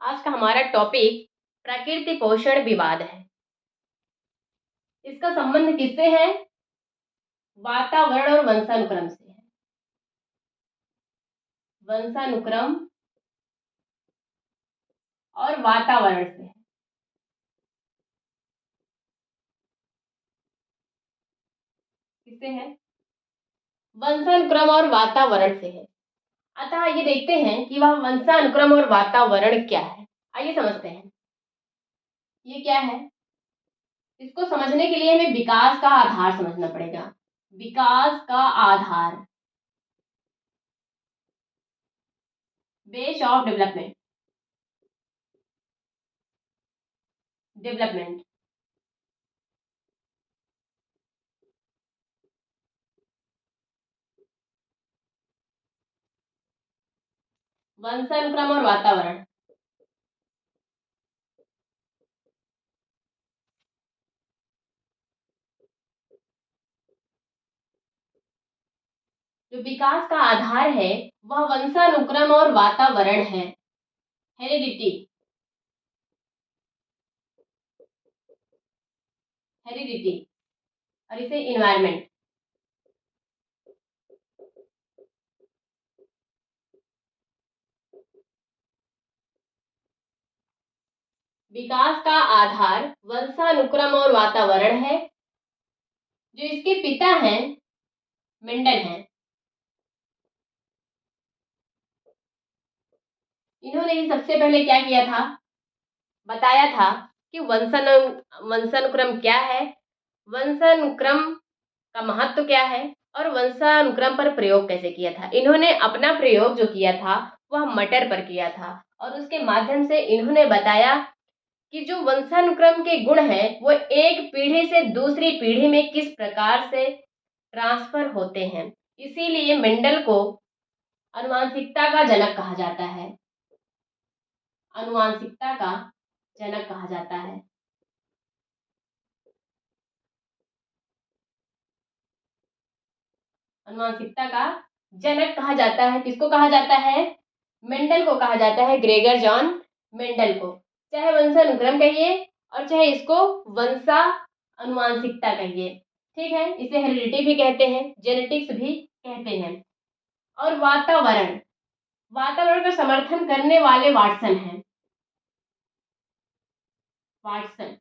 आज का हमारा टॉपिक प्रकृति पोषण विवाद है। इसका संबंध किससे है? वातावरण और वंशानुक्रम से है। वंशानुक्रम और वातावरण से है। किससे है? वंशानुक्रम और वातावरण से है। अतः ये देखते हैं कि वह वंशानुक्रम और वातावरण क्या है। आइए समझते हैं ये क्या है। इसको समझने के लिए हमें विकास का आधार समझना पड़ेगा। विकास का आधार, बेस ऑफ डेवलपमेंट। डेवलपमेंट वंशानुक्रम और वातावरण। जो विकास का आधार है वह वंशानुक्रम और वातावरण है। हेरिडिटी, हेरिडिटी और इसे इन्वायरमेंट। विकास का आधार वंशानुक्रम और वातावरण है। जो इसके पिता हैं मेंडल हैं। इन्होंने ही सबसे पहले क्या किया था, बताया था कि वंशानुक्रम क्या है, वंशानुक्रम का महत्व क्या है और वंशानुक्रम पर प्रयोग कैसे किया था। इन्होंने अपना प्रयोग जो किया था वह मटर पर किया था और उसके माध्यम से इन्होंने बताया कि जो वंशानुक्रम के गुण हैं वो एक पीढ़ी से दूसरी पीढ़ी में किस प्रकार से ट्रांसफर होते हैं। इसीलिए मेंडल को आनुवांशिकता का जनक कहा जाता है। आनुवांशिकता का जनक कहा जाता है। आनुवांशिकता का जनक कहा जाता है। किसको कहा जाता है? मेंडल को कहा जाता है, ग्रेगर जॉन मेंडल को। चाहे वंशानुक्रम कहिए और चाहे इसको वंशा आनुवांशिकता कहिए, ठीक है। इसे हेरिडिटी भी कहते हैं, जेनेटिक्स भी कहते हैं। और वातावरण, वातावरण का समर्थन करने वाले वाटसन हैं। वाटसन,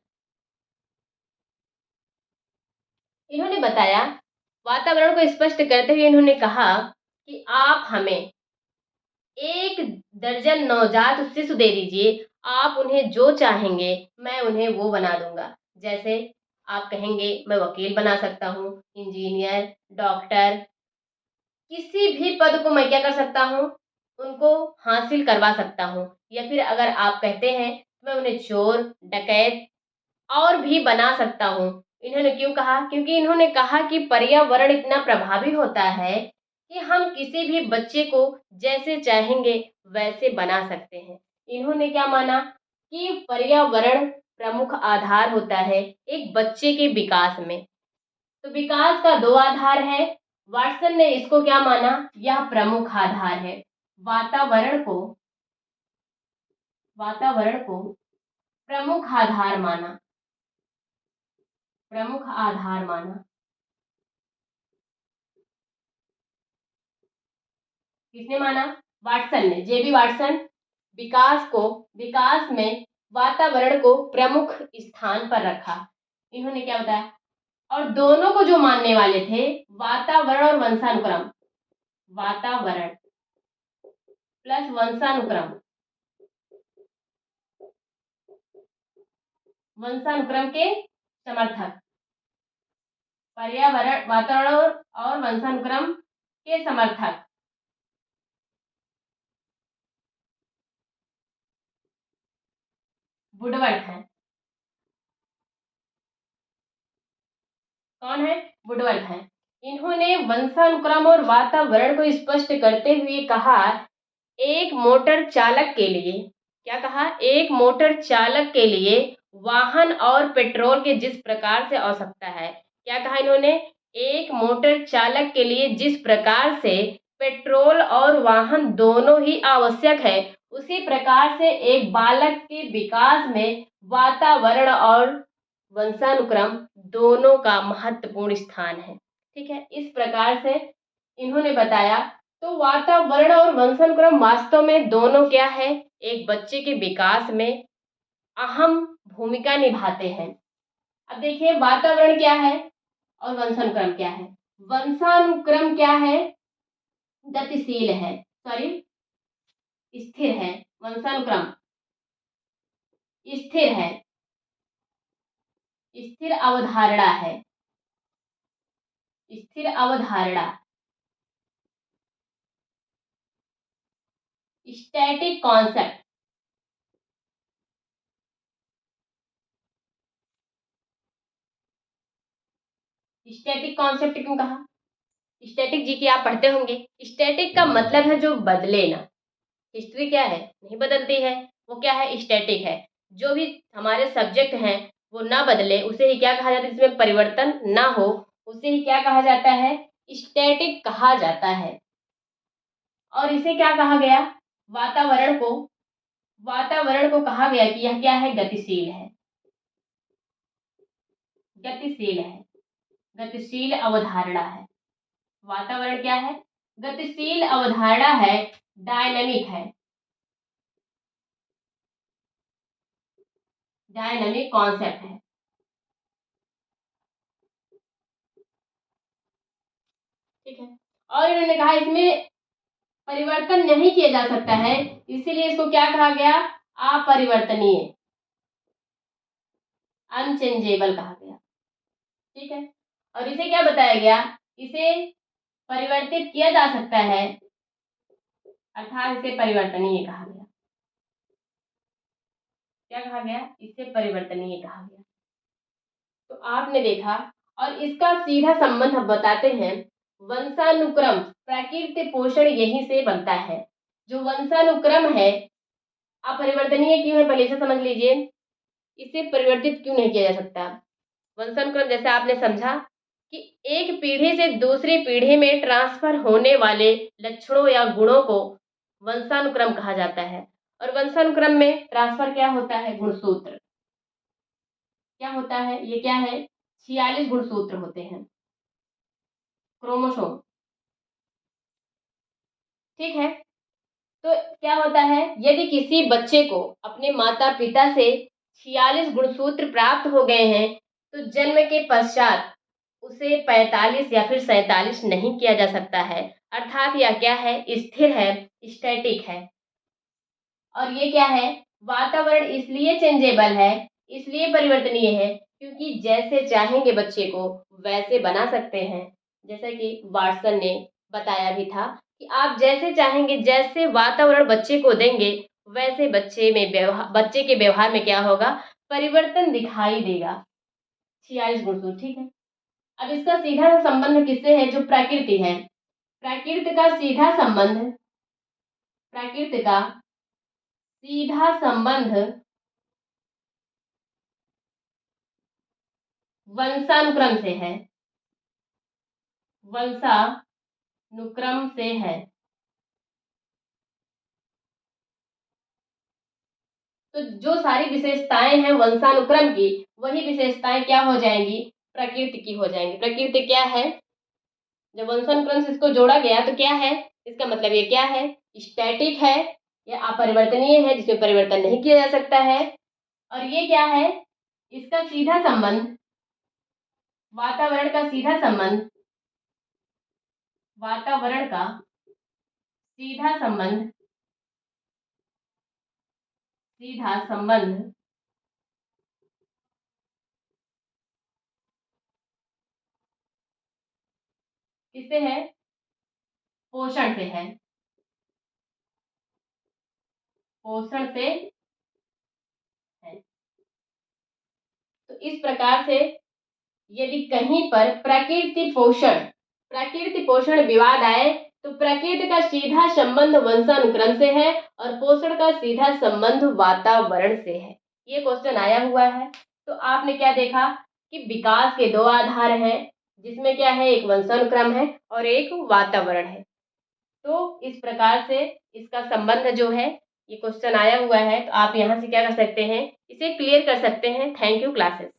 इन्होंने बताया, वातावरण को स्पष्ट करते हुए इन्होंने कहा कि आप हमें 1 दर्जन नवजात शिशु दे दीजिए, आप उन्हें जो चाहेंगे मैं उन्हें वो बना दूंगा। जैसे आप कहेंगे मैं वकील बना सकता हूँ, इंजीनियर, डॉक्टर, किसी भी पद को मैं क्या कर सकता हूँ, उनको हासिल करवा सकता हूँ। या फिर अगर आप कहते हैं मैं उन्हें चोर, डकैत और भी बना सकता हूँ। इन्होंने क्यों कहा? क्योंकि इन्होंने कहा कि पर्यावरण इतना प्रभावी होता है कि हम किसी भी बच्चे को जैसे चाहेंगे वैसे बना सकते हैं। इन्होंने क्या माना कि पर्यावरण प्रमुख आधार होता है एक बच्चे के विकास में। तो विकास का 2 आधार है। वाटसन ने इसको क्या माना? यह प्रमुख आधार है। वातावरण को, वातावरण को प्रमुख आधार माना, प्रमुख आधार माना। किसने माना? वाटसन ने, जेबी वाटसन। विकास को, विकास में वातावरण को प्रमुख स्थान पर रखा। इन्होंने क्या बताया? और दोनों को जो मानने वाले थे, वातावरण और वंशानुक्रम, वातावरण प्लस वंशानुक्रम, वंशानुक्रम के समर्थक, पर्यावरण, वातावरण और वंशानुक्रम के समर्थक वुडवर्थ हैं। कौन है? वुडवर्थ हैं। इन्होंने वंशानुक्रम और वातावरण को स्पष्ट करते हुए कहा, एक मोटर चालक के लिए, क्या कहा? एक मोटर चालक के लिए वाहन और पेट्रोल के जिस प्रकार से आवश्यकता है, क्या कहा इन्होंने? एक मोटर चालक के लिए जिस प्रकार से पेट्रोल और वाहन दोनों ही आवश्यक है, उसी प्रकार से एक बालक के विकास में वातावरण और वंशानुक्रम दोनों का महत्वपूर्ण स्थान है। ठीक है, इस प्रकार से इन्होंने बताया। तो वातावरण और वंशानुक्रम वास्तव में दोनों क्या है, एक बच्चे के विकास में अहम भूमिका निभाते हैं। अब देखिए वातावरण क्या है और वंशानुक्रम क्या है। वंशानुक्रम क्या है, गतिशील है, सॉरी स्थिर है। वंशानुक्रम स्थिर है, स्थिर अवधारणा है, स्थिर अवधारणा। स्टैटिक कॉन्सेप्ट, स्टैटिक कॉन्सेप्ट क्यों कहा, स्टैटिक जी की आप पढ़ते होंगे। स्टैटिक का मतलब है जो बदले ना। हिस्ट्री क्या है, नहीं बदलती है, वो क्या है, स्टैटिक है। जो भी हमारे सब्जेक्ट हैं वो ना बदले, उसे ही क्या कहा जाता है, जिसमें परिवर्तन ना हो उसे ही क्या कहा जाता है, स्टैटिक कहा जाता है। और इसे क्या कहा गया, वातावरण को कहा गया कि यह क्या है, गतिशील है, गतिशील है, गतिशील अवधारणा है। वातावरण क्या है, गतिशील अवधारणा है, डायनामिक है, डायनामिक कॉन्सेप्ट है। ठीक है, और इन्होंने कहा इसमें परिवर्तन नहीं किया जा सकता है, इसीलिए इसको क्या कहा गया, अपरिवर्तनीय, अनचेंजेबल कहा गया। ठीक है, और इसे क्या बताया गया, इसे परिवर्तित किया जा सकता है, अर्थात इसे परिवर्तनीय कहा गया। क्या कहा गया, इसे परिवर्तनीय कहा गया। तो आपने देखा, और इसका सीधा संबंध हम बताते हैं, वंशानुक्रम प्राकृतिक पोषण यहीं से बनता है। जो वंशानुक्रम है अपरिवर्तनीय क्यों है, पहले इसे समझ लीजिए, इसे परिवर्तित क्यों नहीं किया जा सकता। वंशानुक्रम जैसे आपने समझा कि एक पीढ़ी से दूसरी पीढ़ी में ट्रांसफर होने वाले लक्षणों या गुणों को वंशानुक्रम कहा जाता है। और वंशानुक्रम में ट्रांसफर क्या होता है, गुणसूत्र क्या होता है, ये क्या है, 46 गुणसूत्र होते हैं, क्रोमोसोम। ठीक है, तो क्या होता है, यदि किसी बच्चे को अपने माता पिता से 46 गुणसूत्र प्राप्त हो गए हैं तो जन्म के पश्चात उसे 45 या फिर 47 नहीं किया जा सकता है, अर्थात यह क्या है, स्थिर है, स्टैटिक है। और ये क्या है, वातावरण इसलिए चेंजेबल है, इसलिए परिवर्तनीय है, क्योंकि जैसे चाहेंगे बच्चे को वैसे बना सकते हैं। जैसा कि वाटसन ने बताया भी था कि आप जैसे चाहेंगे, जैसे वातावरण बच्चे को देंगे वैसे बच्चे के व्यवहार में क्या होगा, परिवर्तन दिखाई देगा। 46 गुणसूत्र। ठीक है, अब इसका सीधा संबंध किससे है, जो प्रकृति है, प्रकृति का सीधा संबंध, प्रकृति का सीधा संबंध वंशानुक्रम से है, वंशानुक्रम से है। तो जो सारी विशेषताएं हैं वंशानुक्रम की, वही विशेषताएं क्या हो जाएंगी, प्रकृति की हो जाएंगी। प्रकृति क्या है, जब वंशानुक्रम से इसको जोड़ा गया तो क्या है, इसका मतलब ये क्या है, स्टैटिक है, या अपरिवर्तनीय है, जिसमें परिवर्तन नहीं किया जा सकता है। और ये क्या है, इसका सीधा संबंध, वातावरण का सीधा संबंध, वातावरण का सीधा संबंध, सीधा संबंध किससे है, पोषण से है, पोषण से है। तो इस प्रकार से यदि कहीं पर प्रकृति पोषण विवाद आए तो प्रकृति का सीधा संबंध वंशानुक्रम से है और पोषण का सीधा संबंध वातावरण से है। ये क्वेश्चन आया हुआ है। तो आपने क्या देखा कि विकास के दो आधार हैं, जिसमें क्या है, एक वंशानुक्रम है और एक वातावरण है। तो इस प्रकार से इसका संबंध जो है ये क्वेश्चन आया हुआ है, तो आप यहाँ से क्या कर सकते हैं, इसे क्लियर कर सकते हैं। Thank you classes.